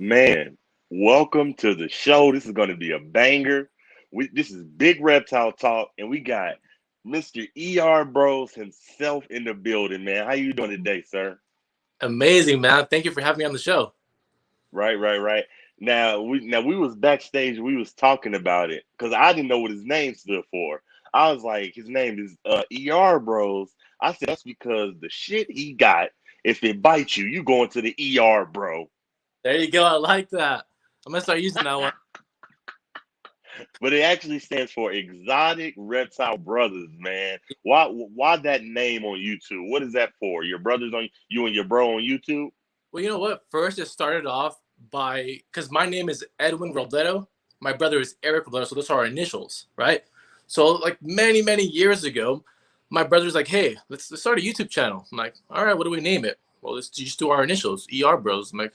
Man, welcome to the show. This is going to be a banger. This is Big Reptile Talk, and we got Mr. Erbros himself in the building, man. How you doing today, sir? Amazing, man. Thank you for having me on the show. Right. Now we was backstage. We was talking about it because I didn't know what his name stood for. I was like, his name is Erbros. I said that's because the shit he got. If it bites you, you going to the ER, bro. There you go. I like that. I'm gonna start using that one. But it actually stands for Exotic Reptile Brothers, man. Why that name on YouTube? What is that for? Your brothers on you and your bro on YouTube? Well, you know what? First, it started off by because my name is Edwin Robledo. My brother is Eric Robledo, so those are our initials, right? So, like many years ago, my brother's like, "Hey, let's start a YouTube channel." I'm like, "All right, what do we name it?" Well, let's just do our initials, ER Bros. I'm like,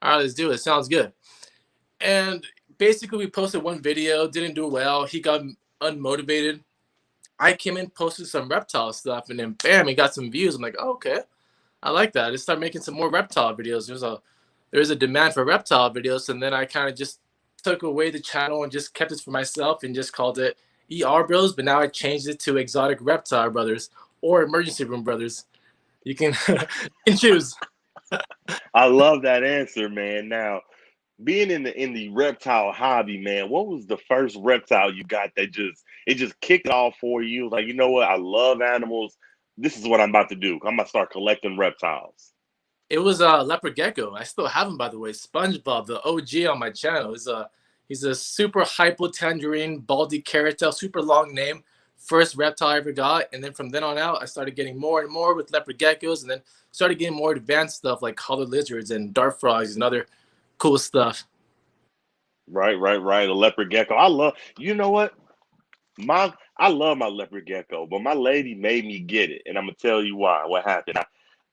"All right, let's do it. Sounds good." And basically, we posted one video, didn't do well. He got unmotivated. I came in, posted some reptile stuff, and then bam, he got some views. I'm like, oh, okay, I like that. I just started making some more reptile videos. There's a demand for reptile videos, and then I kind of just took away the channel and just kept it for myself and just called it ER Bros. But now I changed it to Exotic Reptile Brothers or Emergency Room Brothers. You can, you can choose. I love that answer, man. Now, being in the reptile hobby, man, what was the first reptile you got that just kicked it off for you? Like, you know what? I love animals. This is what I'm about to do. I'm gonna start collecting reptiles. It was a leopard gecko. I still have him, by the way. SpongeBob, the OG on my channel, he's a super hypo tangerine baldy caratel, super long name. First reptile I ever got, and then from then on out, I started getting more and more with leopard geckos, and then started getting more advanced stuff like collared lizards and dart frogs and other cool stuff. Right. A leopard gecko. I love. You know what? I love my leopard gecko, but my lady made me get it, and I'm gonna tell you why. What happened?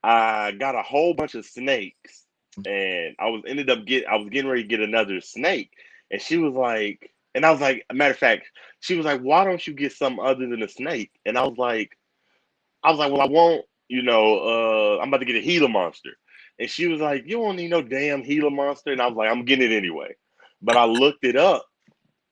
I got a whole bunch of snakes, and I was getting ready to get another snake, and she was like, and I was like, matter of fact, she was like, why don't you get something other than a snake? And I was like, well, I won't, I'm about to get a Gila monster, and she was like, you don't need no damn Gila monster, and I was like, I'm getting it anyway, but I looked it up,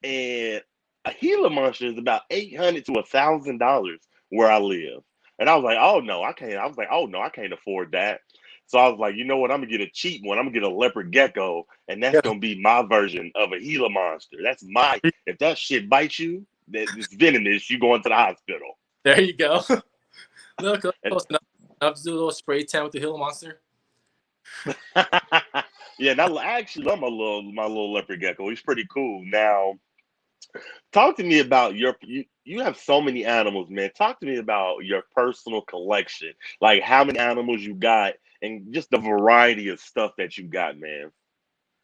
and a Gila monster is about $800 to $1,000 where I live. And I was like, oh no, I can't. I was like, oh no, I can't afford that. So I was like, you know what? I'm gonna get a cheap one. I'm gonna get a leopard gecko, and that's Yeah, gonna be my version of a Gila monster. That's my. If that shit bites you, that it's venomous. You going to the hospital. there you go. Look, And close enough to do a little spray tan with the Gila monster. yeah, and I actually love my little leopard gecko. He's pretty cool. Now, talk to me about you have so many animals, man. Talk to me about your personal collection. Like how many animals you got and just the variety of stuff that you got, man.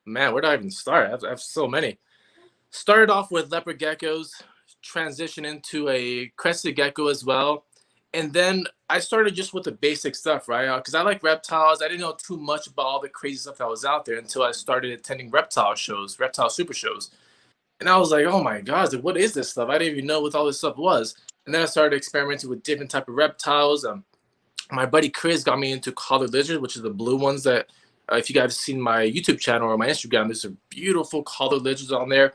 Man, where do I even start? I have so many. Started off with leopard geckos, transitioned into a crested gecko as well. And then I started just with the basic stuff, right? Because I like reptiles. I didn't know too much about all the crazy stuff that was out there until I started attending reptile shows, reptile super shows. And I was like, oh my gosh, like, what is this stuff? I didn't even know what all this stuff was. And then I started experimenting with different type of reptiles. My buddy Chris got me into collared lizards, which is the blue ones that, if you guys have seen my YouTube channel or my Instagram, there's some beautiful collared lizards on there.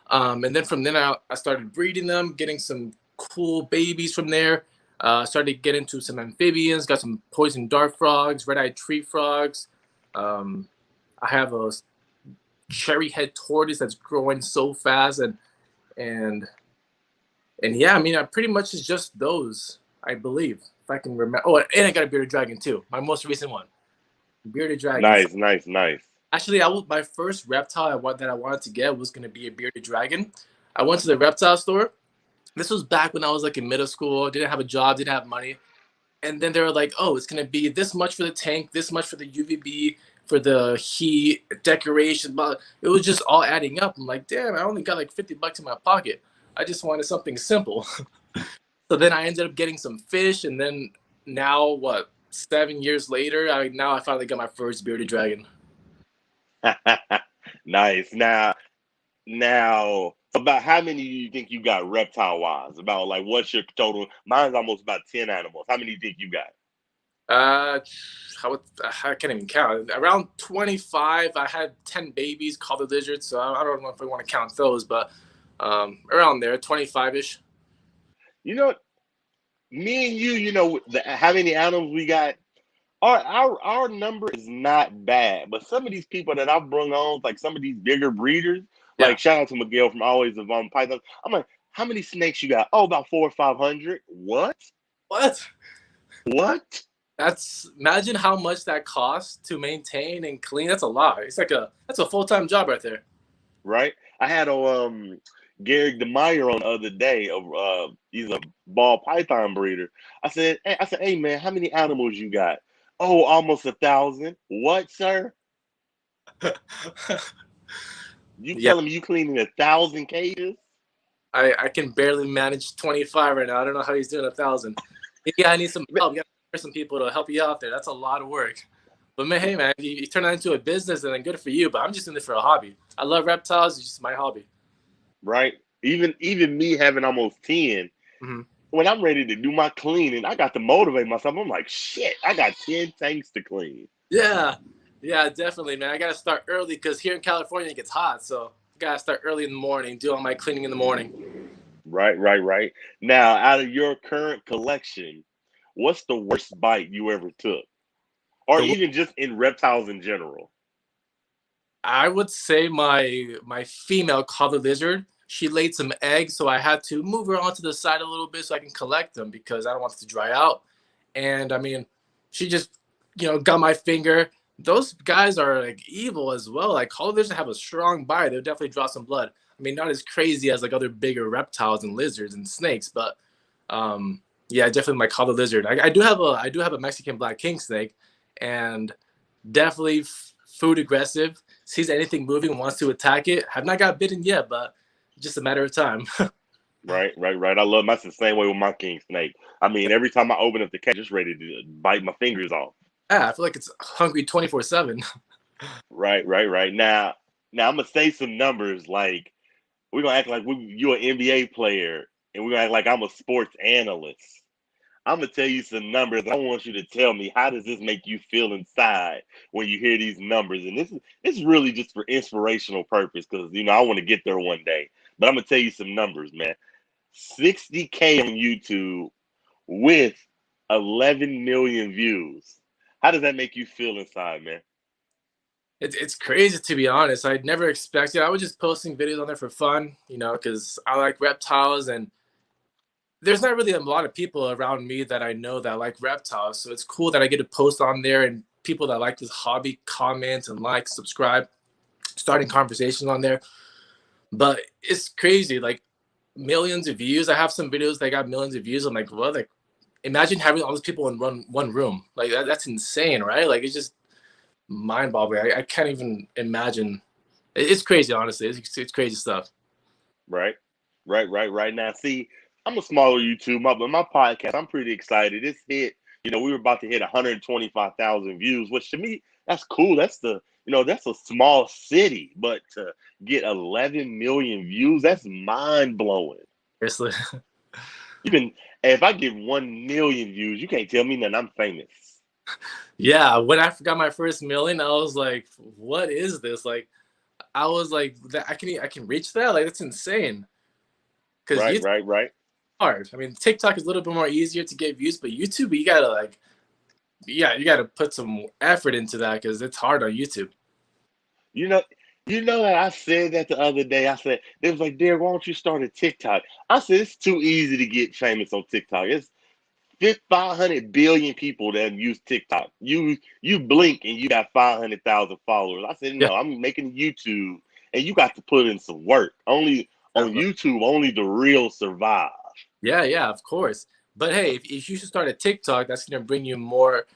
And then from then out, I started breeding them, getting some cool babies from there. Started to get into some amphibians, got some poison dart frogs, red-eyed tree frogs. I have a cherry head tortoise that's growing so fast, and yeah, I mean, I pretty much is just those, I believe, if I can remember. Oh, and I got a bearded dragon too, my most recent one, bearded dragon. Nice. Actually, my first reptile that I wanted to get was gonna be a bearded dragon. I went to the reptile store. This was back when I was like in middle school, didn't have a job, didn't have money. And then they were like, oh, it's going to be this much for the tank, this much for the UVB, for the heat, decoration. But it was just all adding up. I'm like, damn, I only got like $50 in my pocket. I just wanted something simple. So then I ended up getting some fish. And then now, 7 years later, I finally got my first bearded dragon. Nice. Now, about how many do you think you got reptile wise? About like what's your total? Mine's almost about 10 animals. How many do you think you got? Uh, I can't even count. Around 25, I had 10 babies called the lizards, so I don't know if I want to count those, but around there, 25-ish. You know, me and you know, how many animals we got. Our number is not bad, but some of these people that I've brung on, like some of these bigger breeders, Yeah. like shout out to Miguel from Always of Python. I'm like, how many snakes you got? Oh, about 400 or 500. What? What? What? That's imagine how much that costs to maintain and clean. That's a lot. It's like that's a full-time job right there. Right? I had a Garrick DeMeyer on the other day. He's a ball python breeder. Hey man, how many animals you got? Oh, almost 1,000. What, sir? You Yeah, telling me you cleaning 1,000 cages? I can barely manage 25 right now. I don't know how he's doing 1,000. Yeah, I need some help. You got to hire some people to help you out there. That's a lot of work. But man, hey man, if you turn that into a business, then good for you. But I'm just in it for a hobby. I love reptiles. It's just my hobby. Right? Even me having almost 10, Hmm. when I'm ready to do my cleaning, I got to motivate myself. I'm like, shit, I got 10 tanks to clean. Yeah, yeah, definitely, man. I gotta start early because here in California it gets hot, so I gotta start early in the morning, do all my cleaning in the morning. Right. Now, out of your current collection, what's the worst bite you ever took? Or The even just in reptiles in general? I would say my female collared lizard. She laid some eggs, so I had to move her onto the side a little bit so I can collect them because I don't want it to dry out. And I mean, she just got my finger. Those guys are like evil as well. Like collared lizards have a strong bite. They'll definitely draw some blood. I mean, not as crazy as like other bigger reptiles and lizards and snakes, but yeah, definitely my collared lizard. I do have a Mexican black king snake, and definitely food aggressive. Sees anything moving, wants to attack it. Have not got bitten yet, but just a matter of time. Right. I love that's the same way with my king snake. I mean, every time I open up the cage, just ready to bite my fingers off. Yeah, I feel like it's hungry 24/7. Right. Now I'm gonna say some numbers like we're gonna act like you an NBA player, and we're gonna act like I'm a sports analyst. I'm gonna tell you some numbers. I want you to tell me how does this make you feel inside when you hear these numbers. And this is really just for inspirational purpose because I want to get there one day. But I'm gonna tell you some numbers, man. 60K on YouTube with 11 million views. How does that make you feel inside, man? It's crazy to be honest. I'd never expected. I was just posting videos on there for fun, because I like reptiles, and there's not really a lot of people around me that I know that like reptiles. So it's cool that I get to post on there, and people that like this hobby comment and like, subscribe, starting conversations on there. But it's crazy, like millions of views. I have some videos that got millions of views. I'm like, well, like imagine having all those people in one room. Like that's insane, right? Like it's just mind boggling. I can't even imagine. It's crazy, honestly. It's crazy stuff. Right, right. Now, see, I'm a smaller YouTube, but my podcast, I'm pretty excited. It's hit. We were about to hit 125,000 views, which to me, that's cool. That's a small city, but to get 11 million views, that's mind blowing. Seriously. Even if I get 1 million views, you can't tell me that I'm famous. Yeah, when I got my first million, I was like, what is this? Like I was like, I can reach that? Like that's insane. Because Right, YouTube's right. hard. I mean, TikTok is a little bit more easier to get views, but YouTube, you gotta like, yeah, you gotta put some effort into that because it's hard on YouTube. You know, you know that I said that the other day. I said they was like, "Derek, why don't you start a TikTok?" I said it's too easy to get famous on TikTok. It's 500 billion people that use TikTok. You blink and you got 500,000 followers. I said Yeah, no, I'm making YouTube, and you got to put in some work. Only on definitely. YouTube, only the real survive. Yeah, of course. But hey, if you should start a TikTok, that's gonna bring you more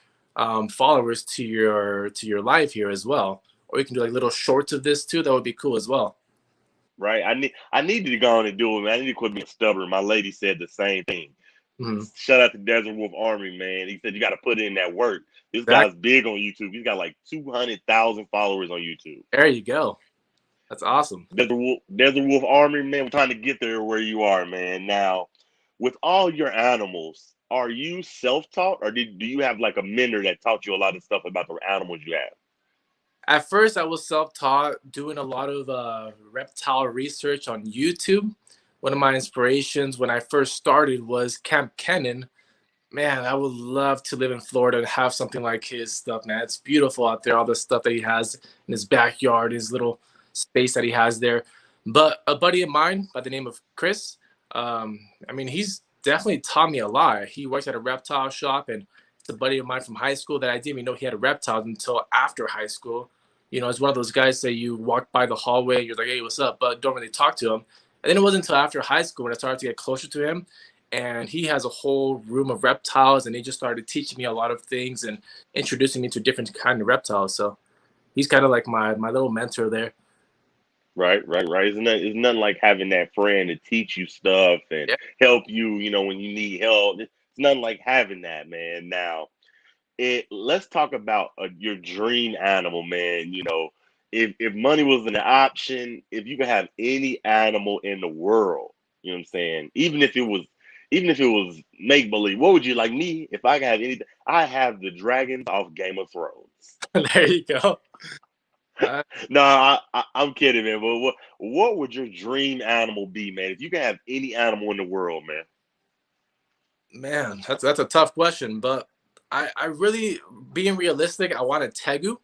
followers to your life here as well. Or you can do like little shorts of this too. That would be cool as well. Right? I needed to go on and do it, man. I need to quit being stubborn. My lady said the same thing. Mhm. Shout out to Desert Wolf Army, man. He said you got to put in that work. This That, guy's big on YouTube. He's got like 200,000 followers on YouTube. there you go. That's awesome. Desert Wolf Army, man. We're trying to get there where you are, man. Now, with all your animals, are you self-taught, or do you have like a mentor that taught you a lot of stuff about the animals you have? At first, I was self-taught, doing a lot of reptile research on YouTube. One of my inspirations when I first started was Camp Kennan. Man, I would love to live in Florida and have something like his stuff, man. It's beautiful out there, all the stuff that he has in his backyard, his little space that he has there. But a buddy of mine by the name of Chris, I mean, he's definitely taught me a lot. He works at a reptile shop, and it's a buddy of mine from high school that I didn't even know he had a reptile until after high school. You know, it's one of those guys that you walk by the hallway, you're like, hey, what's up? But don't really talk to him. And then it wasn't until after high school when I started to get closer to him, and he has a whole room of reptiles, and he just started teaching me a lot of things and introducing me to different kind of reptiles. So he's kind of like my little mentor there. Right, right, right. It's nothing like having that friend to teach you stuff and Yeah. help you, when you need help. It's nothing like having that, man. Now, let's talk about your dream animal, man. If money was an option, if you could have any animal in the world, you know what I'm saying? Even if it was make believe, what would you like? Me, if I could have anything, I have the dragons off Game of Thrones. There you go. Uh, No, I'm kidding, man. But what would your dream animal be, man? If you could have any animal in the world, man. Man, that's a tough question, but I really, being realistic, I want a tegu.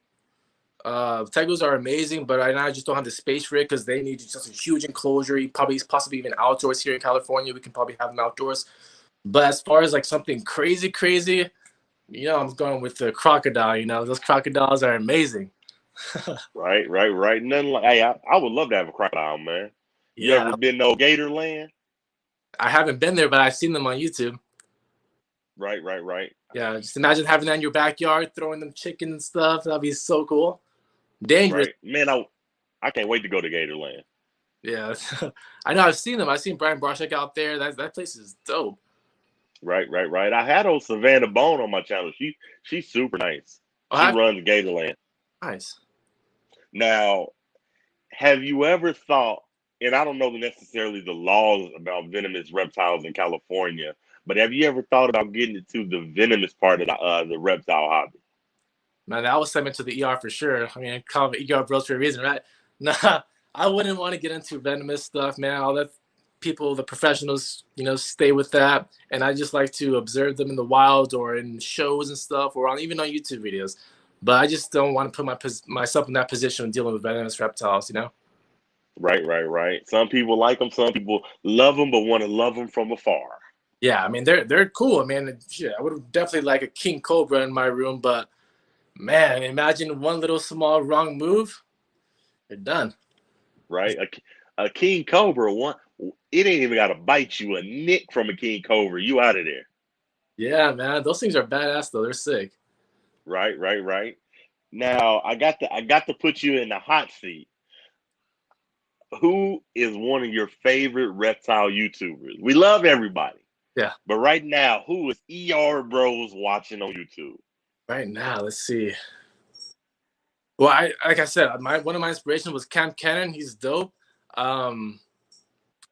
Tegus are amazing, but right now I just don't have the space for it because they need just a huge enclosure. Possibly even outdoors here in California. We can probably have them outdoors. But as far as like something crazy, crazy, I'm going with the crocodile. Those crocodiles are amazing. Right, right, right. Nothing like. Hey, I would love to have a crocodile, man. You Yeah, ever been to Gatorland? I haven't been there, but I've seen them on YouTube. Right, right, right, Yeah, just imagine having that in your backyard, throwing them chicken and stuff. That'd be so cool. Dangerous. right. Man, I can't wait to go to Gatorland. Yeah, I know. I've seen them. I've seen Brian Barshak out there. That place is dope. Right, right, right. I had old Savannah Bone on my channel. She's super nice. Oh, She runs Gatorland. nice. Now, have you ever thought, and I don't know necessarily the laws about venomous reptiles in California, but have you ever thought about getting into the venomous part of the reptile hobby? Man, that was sent me to the ER for sure. I mean, I call it Erbros for a reason, right? Nah, I wouldn't want to get into venomous stuff, man. I'll let people, the professionals, stay with that. And I just like to observe them in the wild or in shows and stuff, or even on YouTube videos. But I just don't want to put myself in that position of dealing with venomous reptiles. Right, right, right. Some people like them, some people love them, but want to love them from afar. Yeah, I mean they're cool. I mean, yeah, I would definitely like a king cobra in my room, but man, imagine one little small wrong move, you're done. Right, a king cobra one. It ain't even got to bite you. A nick from a king cobra, you out of there. Yeah, man, those things are badass though. They're sick. Right, right, right. Now I got to put you in the hot seat. Who is one of your favorite reptile YouTubers? We love everybody, Yeah. but right now, who is Erbros watching on YouTube? Right now, let's see. Well, like I said, one of my inspirations was Camp Cannon. He's dope. Um,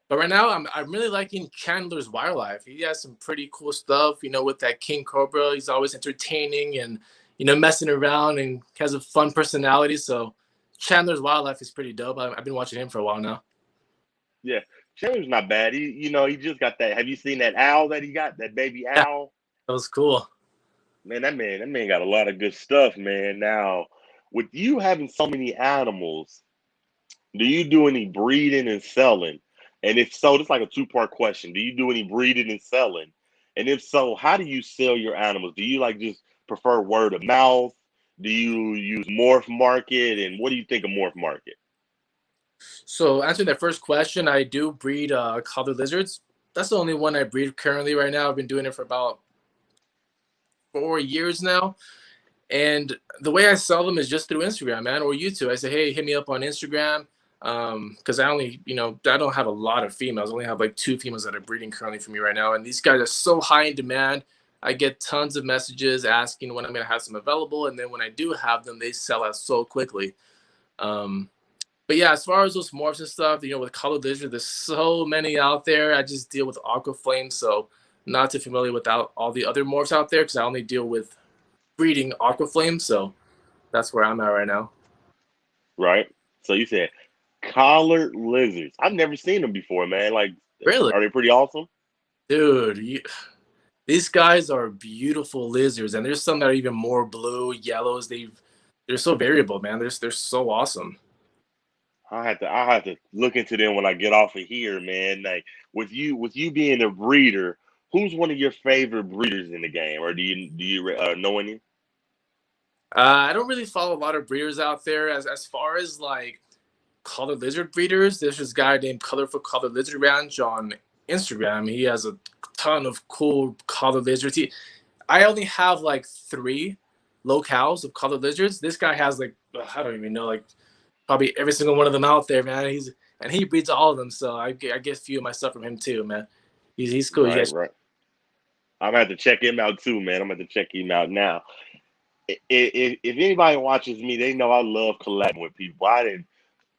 but right now, I'm really liking Chandler's Wildlife. He has some pretty cool stuff. With that King Cobra, he's always entertaining and messing around and has a fun personality. So Chandler's Wildlife is pretty dope. I've been watching him for a while now. Yeah, Chandler's not bad. He just got that. Have you seen that owl that he got? That baby Yeah, owl? that was cool. Man, that man got a lot of good stuff, man. Now, with you having so many animals, do you do any breeding and selling? And if so, it's like a two-part question. Do you do any breeding and selling? And if so, how do you sell your animals? Do you like just prefer word of mouth? Do you use Morph Market? And what do you think of Morph Market? So answering that first question, I do breed collar lizards. That's the only one I breed currently right now. I've been doing it for about 4 years now. And the way I sell them is just through Instagram, man, or YouTube. I say, hey, hit me up on Instagram. Because I only, I don't have a lot of females. I only have like 2 females that are breeding currently for me right now. And these guys are so high in demand. I get tons of messages asking when I'm going to have some available. And then when I do have them, they sell out so quickly. But yeah, as far as those morphs and stuff, with colored lizard, there's so many out there. I just deal with aqua flame. So Not too familiar with all the other morphs out there because I only deal with breeding aquaflame. So that's where I'm at right now. Right. So you said collared lizards. I've never seen them before, man. Like, Really, are they pretty awesome? dude. These guys are beautiful lizards, and there's some that are even more blue, yellows. They're so variable, man. They're so awesome. I have to look into them when I get off of here, man. Like with you being a breeder, who's one of your favorite breeders in the game, or do you know any? I don't really follow a lot of breeders out there. As far as like color lizard breeders, there's this guy named Colorful Color Lizard Ranch on Instagram. He has a ton of cool color lizards. I only have like 3 locales of color lizards. This guy has like I don't even know, like probably every single one of them out there, man. He breeds all of them, so I get a few of my stuff from him too, man. He's cool. You Right, guys, right. I'm gonna have to check him out too, man. I'm gonna have to check him out now. If anybody watches me, they know I love collabing with people. I didn't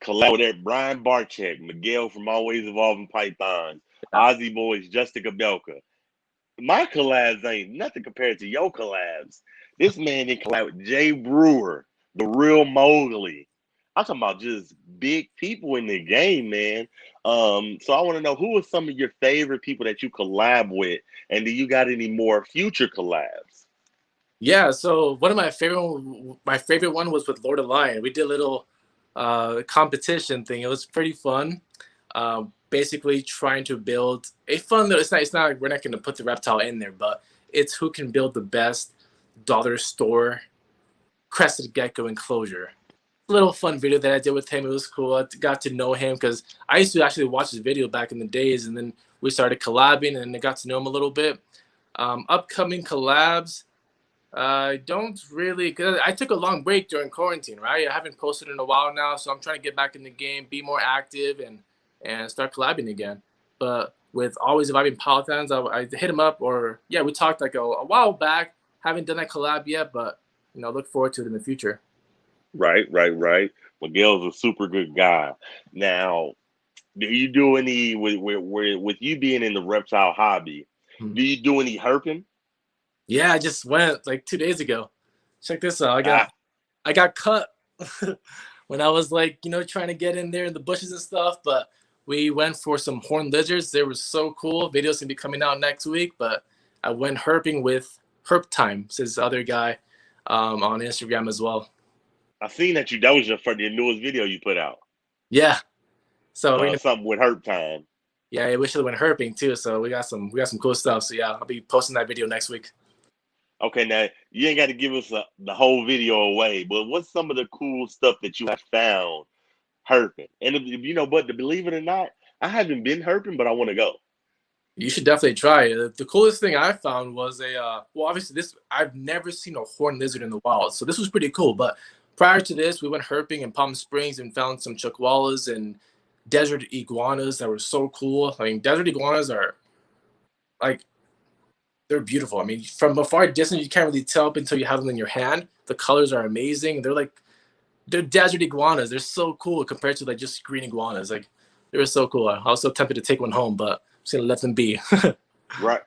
collab with that Brian Barchek, Miguel from Always Evolving Pythons, yeah. Ozzy Boys, Justin Belka. My collabs ain't nothing compared to your collabs. This man did collab with Jay Brewer, the real Mowgli. I'm talking about just big people in the game, man. So I want to know who are some of your favorite people that you collab with, and do you got any more future collabs? Yeah, so one of my favorite one was with Lord of Lion. We did a little competition thing. It was pretty fun. Basically trying to build a fun little, it's not like we're not going to put the reptile in there, but it's who can build the best dollar store crested gecko enclosure. Little fun video that I did with him. It was cool. I got to know him because I used to actually watch his video back in the days, and then we started collabing, and I got to know him a little bit. Upcoming collabs, I don't really, cause I took a long break during quarantine, right? I haven't posted in a while now, so I'm trying to get back in the game, be more active, and start collabing again. But with Always Evolving Palatines, I hit him up, or yeah, we talked like a while back. Haven't done that collab yet, but look forward to it in the future. Right, right, right. Miguel's a super good guy. Now, do you do any with you being in the reptile hobby? Hmm. Do you do any herping? Yeah, I just went like 2 days ago. Check this out. Ah, I got cut when I was like, trying to get in there in the bushes and stuff. But we went for some horned lizards. They were so cool. Videos gonna be coming out next week. But I went herping with Herp Time, says the other guy, on Instagram as well. I seen that that was your newest video you put out. Yeah. So Something with herp time. yeah, we should have went herping too. So we got some cool stuff. So yeah, I'll be posting that video next week. Okay, now you ain't got to give us the whole video away, but what's some of the cool stuff that you have found herping? And but to believe it or not, I haven't been herping, but I want to go. You should definitely try it. The coolest thing I found was well, obviously this I've never seen a horned lizard in the wild, so this was pretty cool. But prior to this, we went herping in Palm Springs and found some chuckwallas and desert iguanas that were so cool. I mean, desert iguanas are like they're beautiful. I mean, from a far distance, you can't really tell until you have them in your hand. The colors are amazing. They're desert iguanas. They're so cool compared to like just green iguanas. Like they were so cool. I was so tempted to take one home, but I'm just gonna let them be. Right.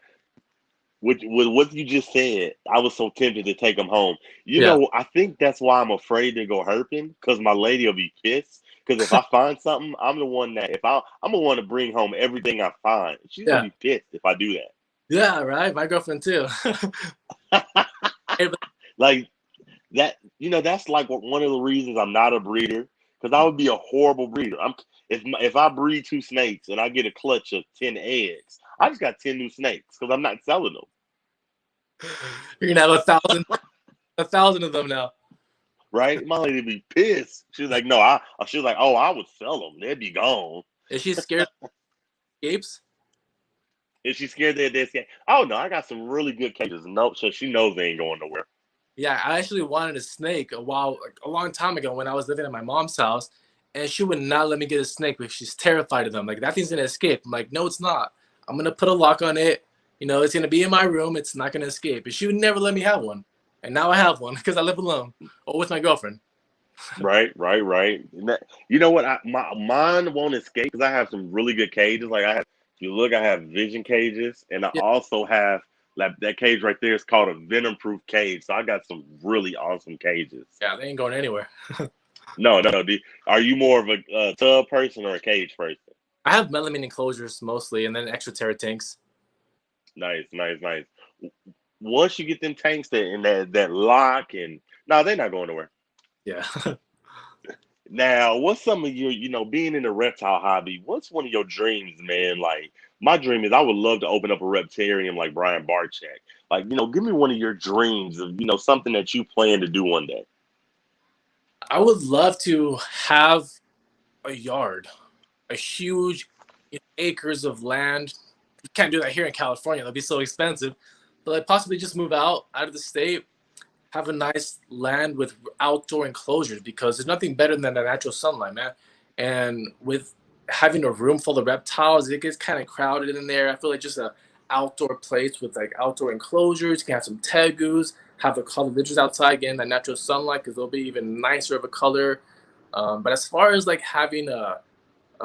With what you just said, I was so tempted to take them home. Yeah. I think that's why I'm afraid to go herping because my lady will be pissed. Because if I find something, I'm the one that I'm the one to bring home everything I find. She's gonna Yeah. be pissed if I do Yeah, right. My girlfriend too. that. Like that, that's like one of the reasons I'm not a breeder because I would be a horrible breeder. If I breed 2 snakes and I get a clutch of 10 eggs, I just got 10 new snakes because I'm not selling them. You're gonna have a thousand of them now. Right? My lady be pissed. She's like, no, she's like, oh, I would sell them. They'd be gone. Is she scared of escapes? Is she scared that they're scared? Oh no, I got some really good cages. Nope, so she knows they ain't going nowhere. Yeah, I actually wanted a snake a long time ago when I was living at my mom's house, and she would not let me get a snake because she's terrified of them. Like that thing's gonna escape. I'm like, no, it's not. I'm gonna put a lock on it. It's gonna be in my room. It's not gonna escape. And she would never let me have one. And now I have one because I live alone or with my girlfriend. Right, right. You know what? Mine won't escape because I have some really good cages. Like I have If you look, I have vision cages, and I Yeah, also have like that cage right there is called a venom proof cage. So I got some really awesome cages. yeah, they ain't going anywhere. No, no. Are you more of a tub person or a cage person? I have melamine enclosures mostly, and then extra terra tanks. Nice, nice, nice. Once you get them tanks that and that lock and no, they're not going nowhere. Yeah. Now, what's some of your, being in the reptile hobby? What's one of your dreams, man? Like my dream is I would love to open up a reptarium like Brian Barchak. Like, give me one of your dreams of, something that you plan to do one day. I would love to have a yard, a huge acres of land. You can't do that here in California. That'd be so expensive. But like possibly just move out of the state, have a nice land with outdoor enclosures because there's nothing better than the natural sunlight, man. And with having a room full of reptiles, it gets kind of crowded in there. I feel like just a outdoor place with like outdoor enclosures. You can have some tegus, have the color lizards outside, getting that natural sunlight because they'll be even nicer of a color. But as far as like having a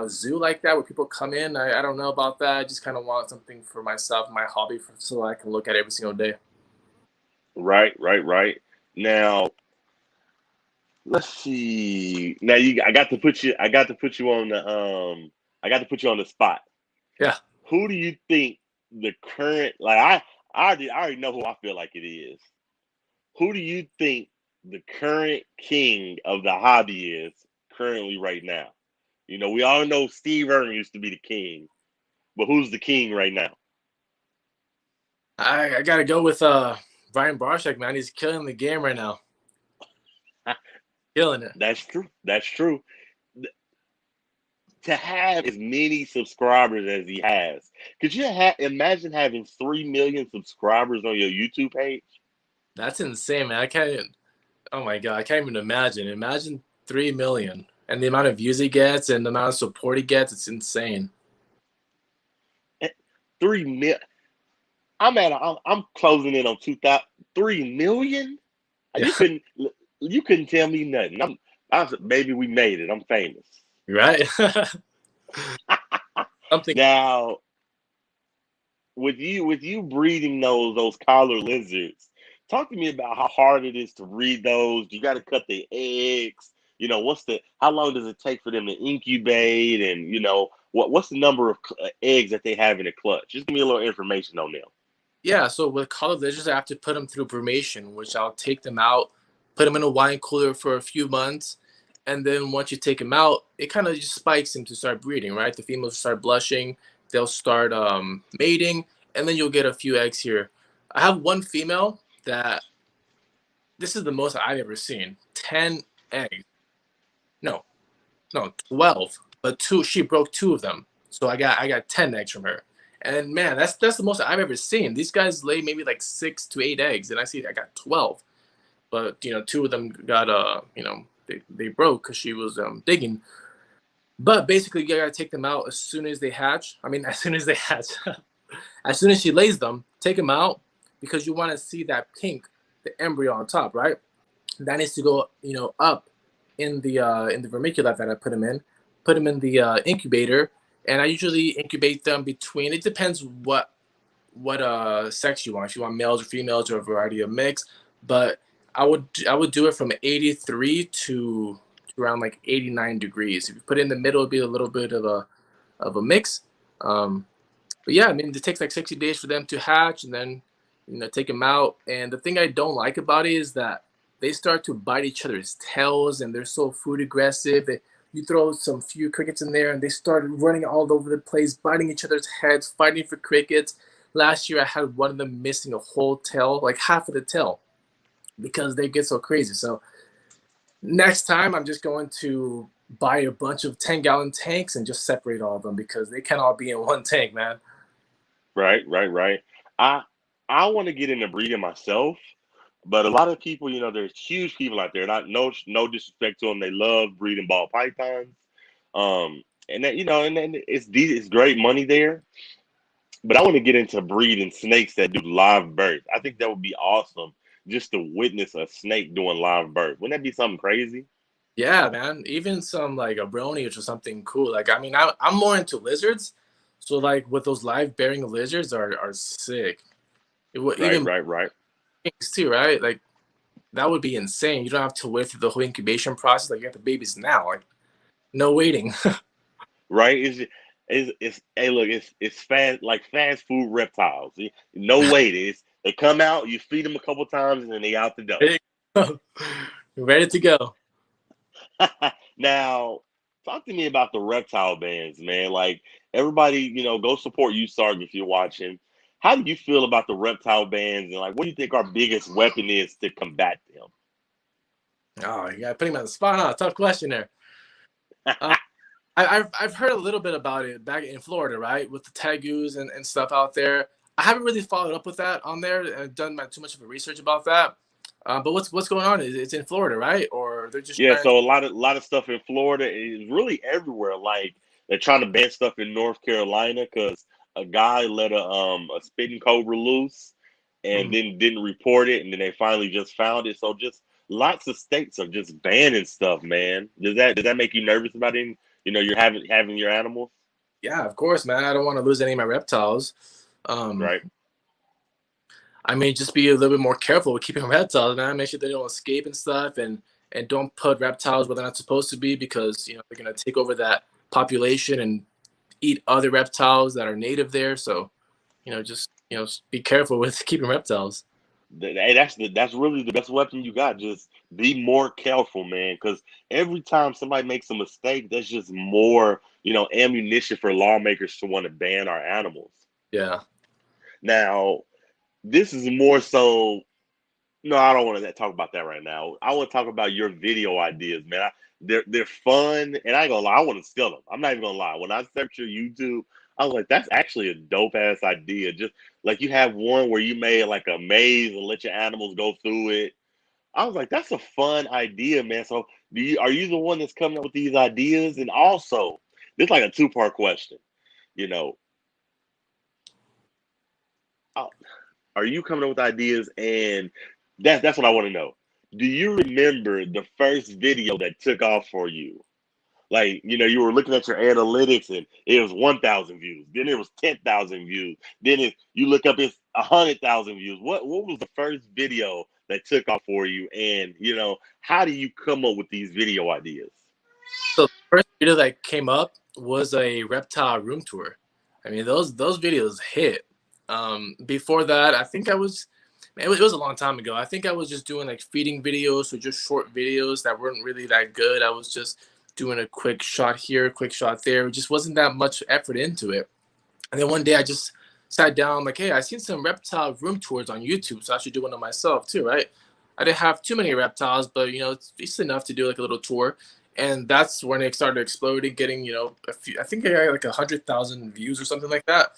zoo like that where people come in, I don't know about that. I just kind of want something for myself, my hobby, so I can look at every single day. Right, right, right. Now, let's see. Now I got to put you on the spot. Yeah. Who do you think the current like I already know who I feel like it is. Who do you think the current king of the hobby is currently right now? We all know Steve Irwin used to be the king, but who's the king right now? I gotta go with Brian Barshak, man. He's killing the game right now. Killing it. That's true. That's true. To have as many subscribers as he has, could you imagine having 3 million subscribers on your YouTube page? That's insane, man. I can't. Oh my god, I can't even imagine. Imagine 3 million and the amount of views he gets and the amount of support he gets. It's insane. 3 million. I'm closing in on 2,000. 3 million. Yeah. You couldn't tell me nothing. Baby, we made it. I'm famous. Right. Something. Now, with you breeding those collar lizards, talk to me about how hard it is to breed those. You got to cut the eggs. How long does it take for them to incubate, and what's the number of eggs that they have in a clutch? Just give me a little information on them. Yeah. So with color lizards, I have to put them through brumation, which I'll take them out, put them in a wine cooler for a few months, and then once you take them out, it kind of just spikes them to start breeding. Right. The females start blushing. They'll start mating, and then you'll get a few eggs here. I have one female that this is the most I've ever seen. 10 eggs. No, no, 12. But two, she broke two of them. So I got 10 eggs from her. And man, that's the most I've ever seen. These guys lay maybe like 6 to 8 eggs, and I got 12. But two of them got they broke because she was digging. But basically, you gotta take them out as soon as they hatch. I mean, as soon as they hatch, as soon as she lays them, take them out because you want to see that pink, the embryo on top, right? That needs to go, up in the vermiculite that I put them in. Put them in the incubator, and I usually incubate them between. It depends what sex you want. If you want males or females or a variety of mix, but I would do it from 83 to around like 89 degrees. If you put it in the middle, it'd be a little bit of a mix. Um, but yeah, I mean, it takes like 60 days for them to hatch, and then take them out. And the thing I don't like about it is that they start to bite each other's tails, and they're so food aggressive. You throw some few crickets in there, and they start running all over the place, biting each other's heads, fighting for crickets. Last year, I had one of them missing a whole tail, like half of the tail, because they get so crazy. So next time, I'm just going to buy a bunch of 10-gallon tanks and just separate all of them because they can't all be in one tank, man. Right, right, right. I I want to get into breeding myself, but a lot of people, there's huge people out there. Not no disrespect to them, they love breeding ball pythons. And that and then it's great money there. But I want to get into breeding snakes that do live birth. I think that would be awesome just to witness a snake doing live birth. Wouldn't that be something crazy? Yeah, man. Even some like a brony or something cool. Like, I mean, I'm more into lizards. So like with those live bearing lizards are sick. Right, Even right, right. things too, right? Like that would be insane. You don't have to wait through the whole incubation process. Like you got the babies now. Like no waiting. Right. It's hey, look, it's fast, like fast food reptiles. No wait. They come out, you feed them a couple times, and then they out the door. There you go. Ready to go. Now, talk to me about the reptile bans, man. Like everybody, go support you, Sarg, if you're watching. How do you feel about the reptile bans, and like, what do you think our biggest weapon is to combat Oh, you got putting me on the spot. Huh? Tough question there. them? Uh, I've heard a little bit about it back in Florida, right, with the tegus and stuff out there. I haven't really followed up with that on there and done too much of a research about that. But what's going on? It's in Florida, right? Or they're just Yeah, trying. so a lot of stuff in Florida is really everywhere. Like they're trying to ban stuff in North Carolina because a guy let a spitting cobra loose and Mm, then didn't report it, and then they finally just found it. So just lots of states are just banning stuff, man. Does that make you nervous about it? You're having your animals, yeah, of course, man. I don't want to lose any of my reptiles. Um, right? I mean, just be a little bit more careful with keeping reptiles, man. Make sure they don't escape and stuff, and don't put reptiles where they're not supposed to be because they're gonna take over that population and eat other reptiles that are native there. So just be careful with keeping reptiles. Hey, that's really the best weapon you got. Just be more careful, man. Because every time somebody makes a mistake, that's just more, ammunition for lawmakers to want to ban our animals. Yeah. Now, this is more so. No, I don't want to talk about that right now. I want to talk about your video ideas, man. They're fun, and I ain't gonna lie, I want to steal them. I'm not even gonna lie. When I searched your YouTube, I was like, that's actually a dope ass idea. Just like you have one where you made like a maze and let your animals go through it. I was like, that's a fun idea, man. So, are you the one that's coming up with these ideas? And also, this is like a two-part question. You know, uh, are you coming up with ideas? And that's what I want to know. Do you remember the first video that took off for you? Like, you were looking at your analytics and it was 1,000 views. Then it was 10,000 views. Then you look up, it's 100,000 views. What was the first video that took off for you? And, how do you come up with these video ideas? So the first video that came up was a reptile room tour. I mean, those videos hit. Before that, I think I was, man, it was a long time ago. I think I was just doing like feeding videos, so just short videos that weren't really that good. I was just doing a quick shot here, quick shot there. It just wasn't that much effort into it. And then one day I just sat down, I'm like, hey, I seen some reptile room tours on YouTube, so I should do one of myself too, right? I didn't have too many reptiles, but it's decent enough to do like a little tour. And that's when it started exploding, getting a few. I think I got like 100,000 views or something like that.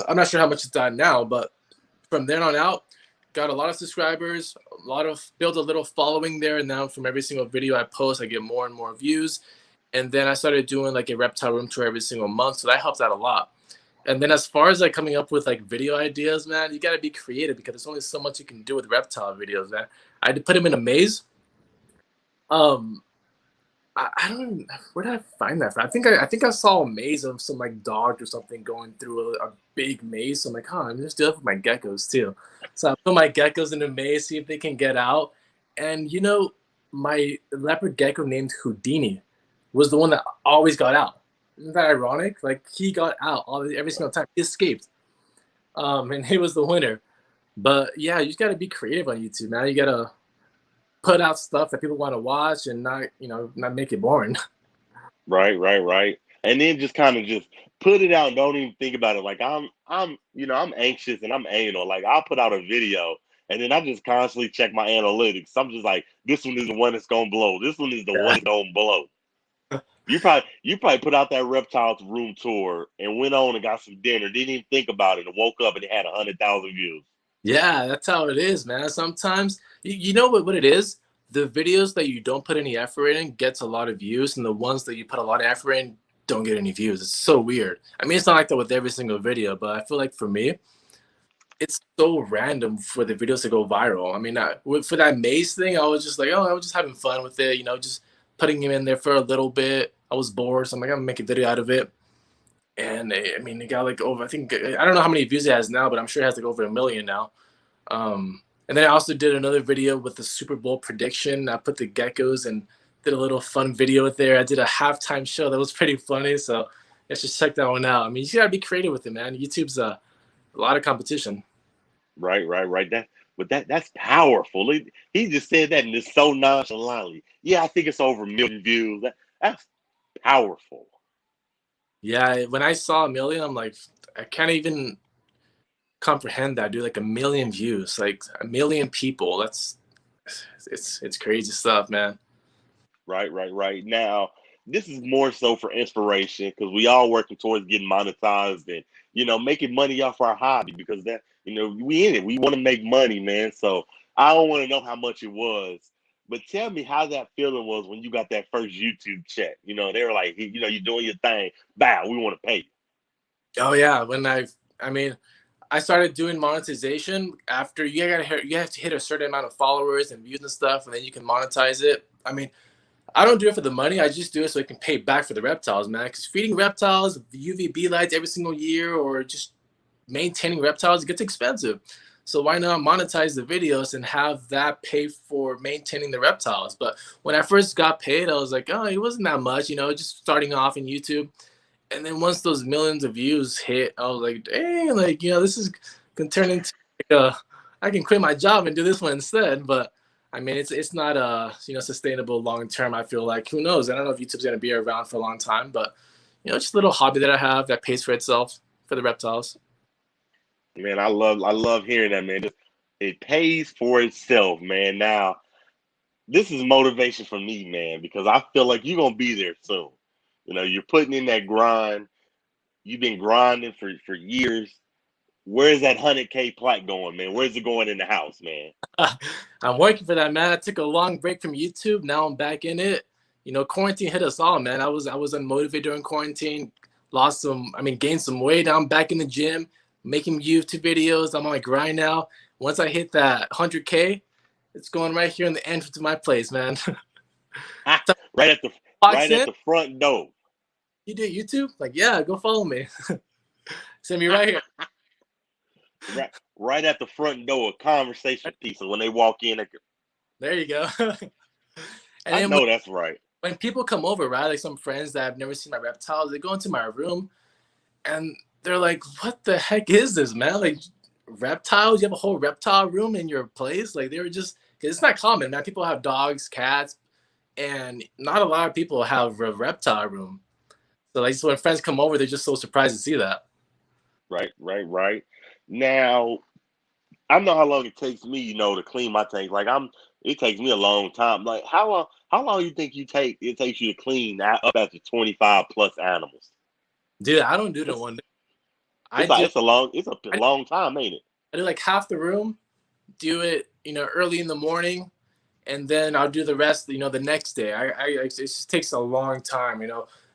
I'm not sure how much it's done now, but from then on out, got a lot of subscribers, built a little following there. And now from every single video I post, I get more and more views. And then I started doing like a reptile room tour every single month, so that helps out a lot. And then as far as like coming up with like video ideas, man, you gotta be creative because there's only so much you can do with reptile videos, man. I had to put him in a maze. Um, I don't even, where did I find that from? I think I saw a maze of some like dog or something going through a big maze. So I'm like, I'm just do that for my geckos too. So I put my geckos in a maze, see if they can get out. And my leopard gecko named Houdini was the one that always got out. Isn't that ironic? Like he got out every single time. He escaped. And he was the winner. But yeah, you just gotta be creative on YouTube, man. You gotta put out stuff that people want to watch and not make it boring. Right, right, right. And then just kind of just put it out. Don't even think about it. Like I'm anxious and I'm anal. Like I'll put out a video and then I just constantly check my analytics. I'm just like, this one is the one that's gonna blow. This one is the one Yeah. that's gonna blow. You probably put out that reptiles room tour and went on and got some dinner. Didn't even think about it and woke up and it had 100,000 views. Yeah, that's how it is, man. Sometimes you know what it is? The videos that you don't put any effort in gets a lot of views, and the ones that you put a lot of effort in don't get any views. It's so weird. I mean, it's not like that with every single video, but I feel like for me, it's so random for the videos to go viral. I mean, for that maze thing, I was just like, oh, I was just having fun with it, just putting him in there for a little bit. I was bored, so I'm like, I'm gonna make a video out of it. and I mean, it got like over. I think I don't know how many views it has now, but I'm sure it has like over 1 million now. And then I also did another video with the Super Bowl prediction. I put the geckos and did a little fun video with there. I did a halftime show that was pretty funny. So let's just check that one out. I mean, you gotta be creative with it, man. YouTube's a lot of competition. Right. That's powerful. He just said that and it's so nonchalantly. Yeah, I think it's over 1 million views. That's powerful. Yeah, when I saw 1 million, I'm like, I can't even comprehend that, dude. Like 1 million views, like 1 million people. It's crazy stuff, man. Right. Now, this is more so for inspiration because we all working towards getting monetized and making money off our hobby because that we in it. We want to make money, man. So I don't want to know how much it was, but tell me how that feeling was when you got that first YouTube check. They were like, you're doing your thing. Bow, we want to pay you. Oh yeah, I mean, I started doing monetization after you have to hit a certain amount of followers and views and stuff, and then you can monetize it. I mean, I don't do it for the money. I just do it so I can pay back for the reptiles, man. Because feeding reptiles UVB lights every single year, or just maintaining reptiles, it gets expensive. So why not monetize the videos and have that pay for maintaining the reptiles? But when I first got paid, I was like, oh, it wasn't that much, just starting off in YouTube. And then once those millions of views hit, I was like, dang, like, this is can turn into like I can quit my job and do this one instead. But I mean, it's not sustainable long term. I feel like, who knows? I don't know if YouTube's gonna be around for a long time, but just a little hobby that I have that pays for itself for the reptiles. Man, I love hearing that, man. It pays for itself, man. Now, this is motivation for me, man, because I feel like you're gonna be there soon. You're putting in that grind. You've been grinding for years. Where's that 100K plaque going, man? Where's it going in the house, man? I'm working for that, man. I took a long break from YouTube. Now I'm back in it. Quarantine hit us all, man. I was unmotivated during quarantine. Gained some weight. Now I'm back in the gym, making YouTube videos. I'm on my grind now. Once I hit that 100K, it's going right here in the entrance to my place, man. right at the front door. You do YouTube? Like, yeah, go follow me. Send me right here. Right at the front door, a conversation piece. So when they walk in, there you go. And I know that's right. When people come over, right, like some friends that have never seen my reptiles, they go into my room and they're like, what the heck is this, man? Like, reptiles? You have a whole reptile room in your place? Like, they were just, because it's not common, man. People have dogs, cats, and not a lot of people have a reptile room. So, like, so when friends come over, they're just so surprised to see that. Right. Now, I know how long it takes me, to clean my tank. Like it takes me a long time. Like how long you think it takes you to clean up after 25 plus animals? Dude, I don't do it in one day. It's a long time, ain't it? I do like half the room, do it, early in the morning, and then I'll do the rest, the next day. It just takes a long time, It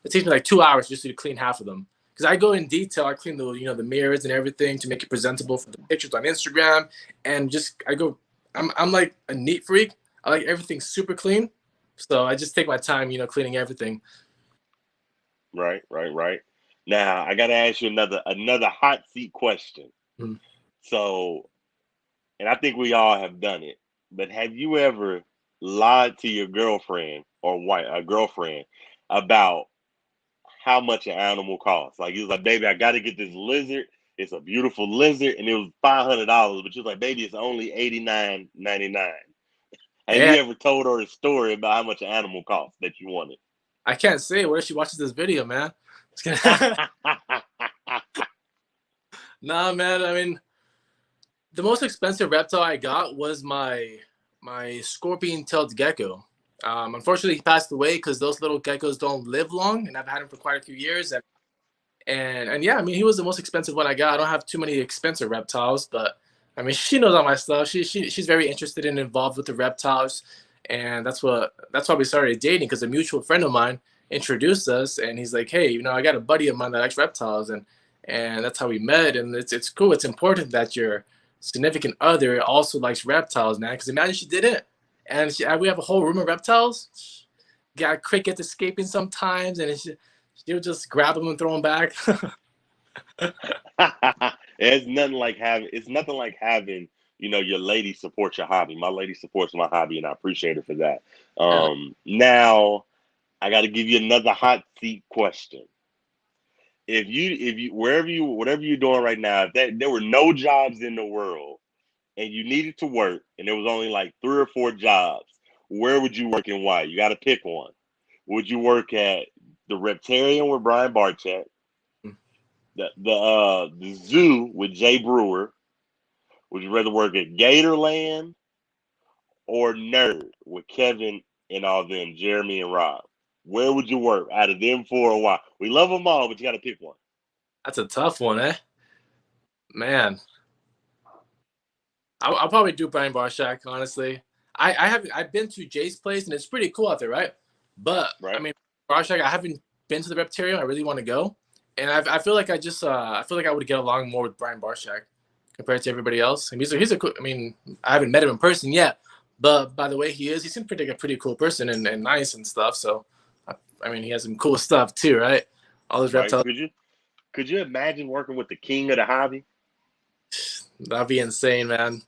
takes me like 2 hours just to clean half of them. Because I go in detail, I clean the mirrors and everything to make it presentable for the pictures on Instagram, and I'm like a neat freak. I like everything super clean, so I just take my time, cleaning everything. Right. Now I gotta ask you another hot seat question. Mm-hmm. So, and I think we all have done it, but have you ever lied to your girlfriend or girlfriend about how much an animal costs? Like, he was like, baby, I got to get this lizard. It's a beautiful lizard, and it was $500. But she was like, baby, it's only $89.99. Have you ever told her a story about how much an animal costs that you wanted? I can't say. What if she watches this video, man? Nah, man. I mean, the most expensive reptile I got was my scorpion-tailed gecko. Unfortunately, he passed away because those little geckos don't live long, and I've had him for quite a few years. And yeah, I mean, he was the most expensive one I got. I don't have too many expensive reptiles, but I mean, she knows all my stuff. She's very interested and involved with the reptiles, and that's why we started dating, because a mutual friend of mine introduced us, and he's like, hey, I got a buddy of mine that likes reptiles, and that's how we met. And it's cool. It's important that your significant other also likes reptiles, man. Because imagine she didn't. And we have a whole room of reptiles. Got crickets escaping sometimes, and She would just grab them and throw them back. It's nothing like having, your lady support your hobby. My lady supports my hobby, and I appreciate her for that. Yeah. Now I got to give you another hot seat question. If you whatever you're doing right now, if there were no jobs in the world and you needed to work and there was only like 3 or 4 jobs, where would you work and why? You got to pick one. Would you work at the Reptarian with Brian Barchett, the zoo with Jay Brewer? Would you rather work at Gatorland or Nerd with Kevin and all them, Jeremy and Rob? Where would you work out of them four and why? We love them all, but you got to pick one. That's a tough one, eh? Man, I'll probably do Brian Barshak, honestly. I've been to Jay's place and it's pretty cool out there, right? But I Right? mean, Barshak, I haven't been to the Reptarium. I really want to go, and I feel like I feel like I would get along more with Brian Barshak compared to everybody else. And he's a cool. I mean, I haven't met him in person yet, but by the way he seems like a pretty cool person and nice and stuff. So, I mean, he has some cool stuff too, right? All those Right? reptiles. Could you imagine working with the king of the hobby? That'd be insane, man.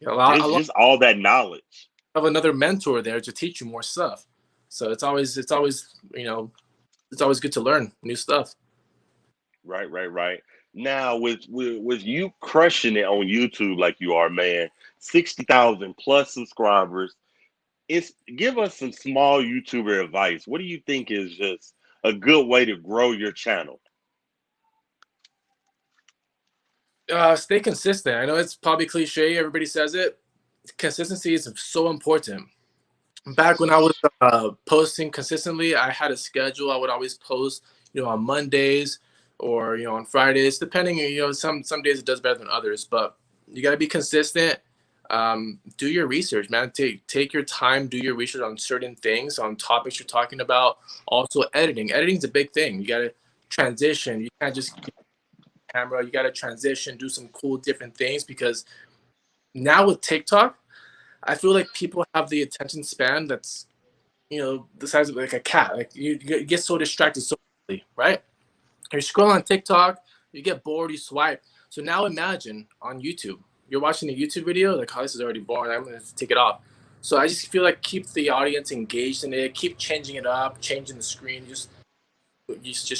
A lot Just all that knowledge. of another mentor there to teach you more stuff. So it's always it's always good to learn new stuff. Right, right, right. Now with you crushing it on YouTube like you are, man, 60,000 plus subscribers. It's Give us some small YouTuber advice. What do you think is just a good way to grow your channel? Stay consistent. I know it's probably cliche. Everybody says it. Consistency is so important. Back when I was posting consistently, I had a schedule. I would always post, on Mondays or on Fridays, depending. Some days it does better than others, but you got to be consistent. Do your research, man. Take your time. Do your research on certain things, on topics you're talking about. Also, editing. Editing's a big thing. You got to transition. You can't just camera. You got to transition, do some cool different things because now with TikTok, I feel like people have the attention span that's the size of like a cat. Like you get so distracted so quickly, right? You're scrolling on TikTok, you get bored, you swipe. So now imagine on YouTube, you're watching a YouTube video, like, oh, this is already boring. I'm gonna take it off. So I just feel like keep the audience engaged in it, keep changing it up, changing the screen, just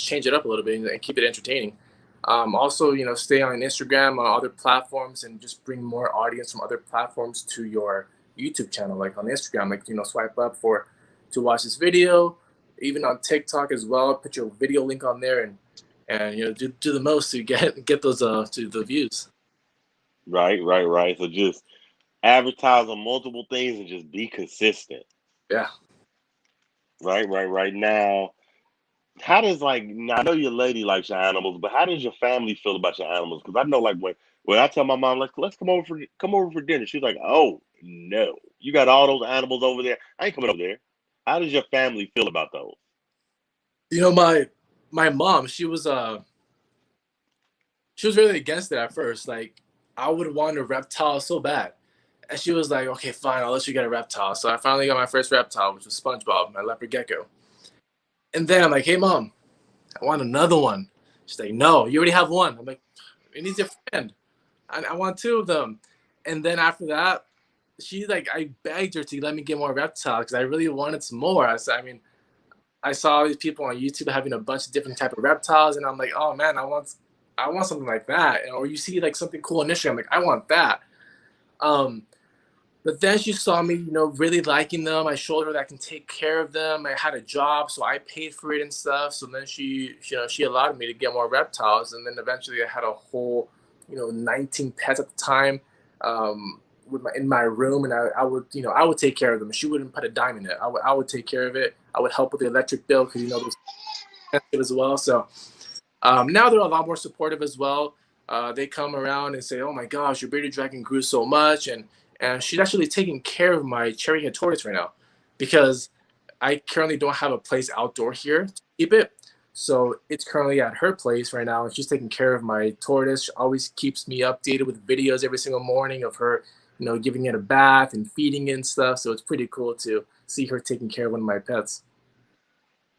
change it up a little bit and keep it entertaining. Also, stay on Instagram, on other platforms, and just bring more audience from other platforms to your YouTube channel. Like on Instagram, like swipe up to watch this video. Even on TikTok as well, put your video link on there and do the most to get those to the views. Right, right, right. So just advertise on multiple things and just be consistent. Yeah. Right, right, right. Now, how does now, I know your lady likes your animals, but how does your family feel about your animals? Because I know like when I tell my mom like let's come over for dinner, she's like, oh no, you got all those animals over there. I ain't coming over there. How does your family feel about those? My mom, she was really against it at first. Like I would want a reptile so bad. And she was like, okay, fine, I'll let you get a reptile. So I finally got my first reptile, which was SpongeBob, my leopard gecko. And then I'm like, hey, mom, I want another one. She's like, no, you already have one. I'm like, it needs your friend. I want two of them. And then after that, I begged her to let me get more reptiles because I really wanted some more. I saw all these people on YouTube having a bunch of different type of reptiles, and I'm like, oh man, I want something like that. Or you see like something cool on Instagram, I'm like, I want that. Um, but then she saw me, really liking them. I showed her that I can take care of them. I had a job, so I paid for it and stuff. So then she allowed me to get more reptiles, and then eventually I had a whole, 19 pets at the time, in my room, and I would take care of them. She wouldn't put a dime in it. I would take care of it. I would help with the electric bill because those as well. So now they're a lot more supportive as well. They come around and say, "Oh my gosh, your bearded dragon grew so much," and she's actually taking care of my cherry head tortoise right now, because I currently don't have a place outdoor here to keep it. So it's currently at her place right now, and she's taking care of my tortoise. She always keeps me updated with videos every single morning of her, giving it a bath and feeding it and stuff. So it's pretty cool to see her taking care of one of my pets.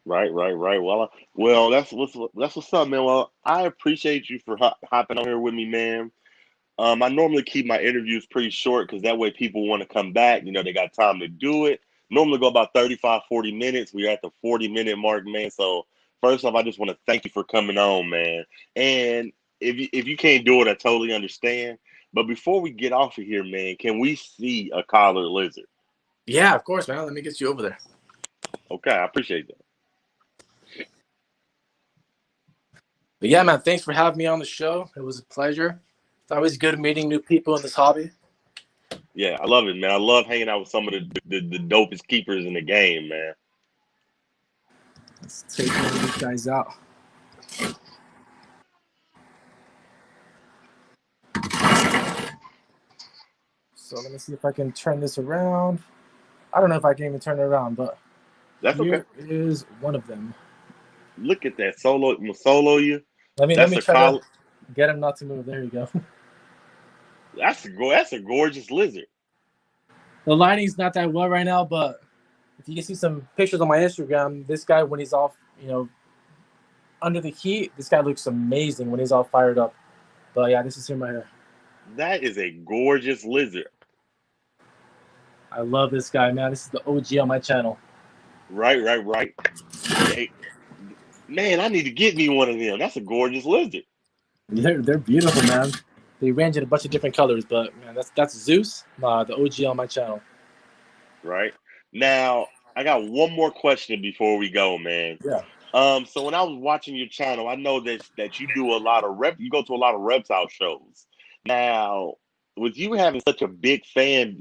Right. Well, that's what's up, man. Well, I appreciate you for hopping on here with me, man. I normally keep my interviews pretty short because that way people want to come back. They got time to do it. Normally go about 35, 40 minutes. We're at the 40-minute mark, man. So first off, I just want to thank you for coming on, man. And if you can't do it, I totally understand. But before we get off of here, man, can we see a collared lizard? Yeah, of course, man. Let me get you over there. Okay, I appreciate that. But yeah, man, thanks for having me on the show. It was a pleasure. It's always good meeting new people in this hobby. Yeah, I love it, man. I love hanging out with some of the dopest keepers in the game, man. Let's take one of these guys out. So let me see if I can turn this around. I don't know if I can even turn it around, but That's okay. here is one of them. Look at that solo. I'm gonna solo you. Let That's me a try to col. get him not to move. There you go. That's a gorgeous lizard. The lighting's not that well right now, but if you can see some pictures on my Instagram, this guy when he's off, under the heat, this guy looks amazing when he's all fired up. But yeah, this is him right here. That is a gorgeous lizard. I love this guy, man. This is the OG on my channel. Right. Hey, man, I need to get me one of them. That's a gorgeous lizard. They're beautiful, man. They range in a bunch of different colors, but man, that's Zeus, the OG on my channel. Right now, I got one more question before we go, man. Yeah. So when I was watching your channel, I know that you do a lot of you go to a lot of reptile shows. Now, with you having such a big fan,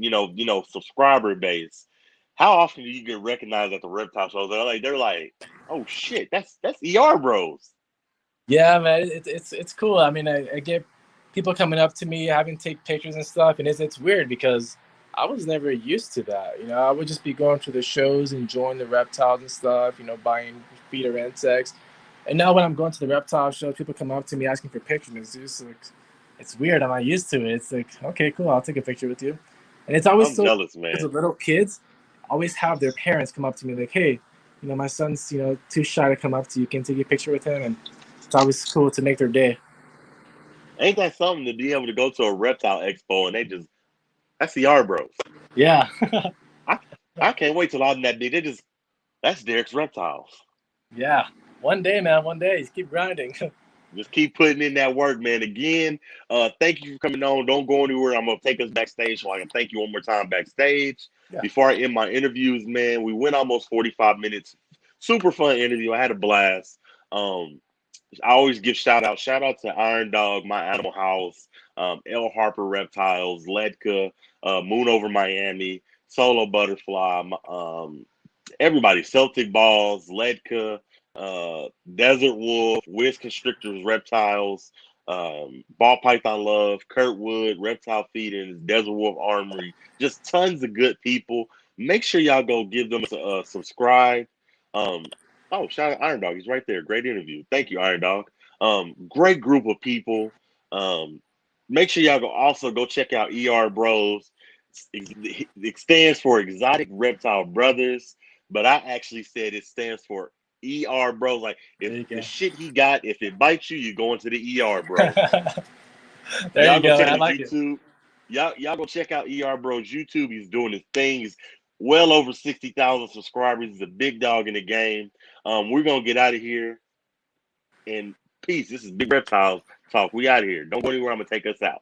subscriber base, how often do you get recognized at the reptile shows? They're like, oh shit, that's Erbros. Yeah, man, it's cool. I mean, I get people coming up to me, having to take pictures and stuff, and it's weird because I was never used to that. I would just be going to the shows, enjoying the reptiles and stuff. Buying feeder insects, and now when I'm going to the reptile show, people come up to me asking for pictures. It's just like it's weird. I'm not used to it. It's like, okay, cool, I'll take a picture with you. And it's always I'm so jealous, the man. little kids always have their parents come up to me like, hey, my son's too shy to come up to you. Can take a picture with him? And it's always cool to make their day. Ain't that something to be able to go to a reptile expo and that's the Erbros. Yeah. I I can't wait till I'm that big. That's Derek's reptiles. Yeah. One day, man. One day. Just keep grinding. Just keep putting in that work, man. Again, thank you for coming on. Don't go anywhere. I'm gonna take us backstage so I can thank you one more time backstage. Yeah. Before I end my interviews, man, we went almost 45 minutes. Super fun interview. I had a blast. I always give shout out. Shout out to Iron Dog, My Animal House, L Harper Reptiles, Ledka, Moon Over Miami, Solo Butterfly, everybody, Celtic Balls, Ledka, Desert Wolf, Wiz Constrictors, Reptiles, Ball Python Love, Kurtwood, Reptile Feedings, Desert Wolf Armory, just tons of good people. Make sure y'all go give them a subscribe. Um, oh, shout out Iron Dog. He's right there. Great interview. Thank you, Iron Dog. Great group of people. Make sure y'all also go check out Erbros. It stands for Exotic Reptile Brothers, but I actually said it stands for Erbros. Like There if you the go. shit he got, if it bites you, you're going to the Erbros. There Y'all you go go. check I out his like it. YouTube. Y'all go check out Erbros YouTube. He's doing his thing. He's well over 60,000 subscribers. He's a big dog in the game. We're gonna get out of here in peace. This is Big Reptiles Talk. We out of here. Don't go anywhere. I'm gonna take us out.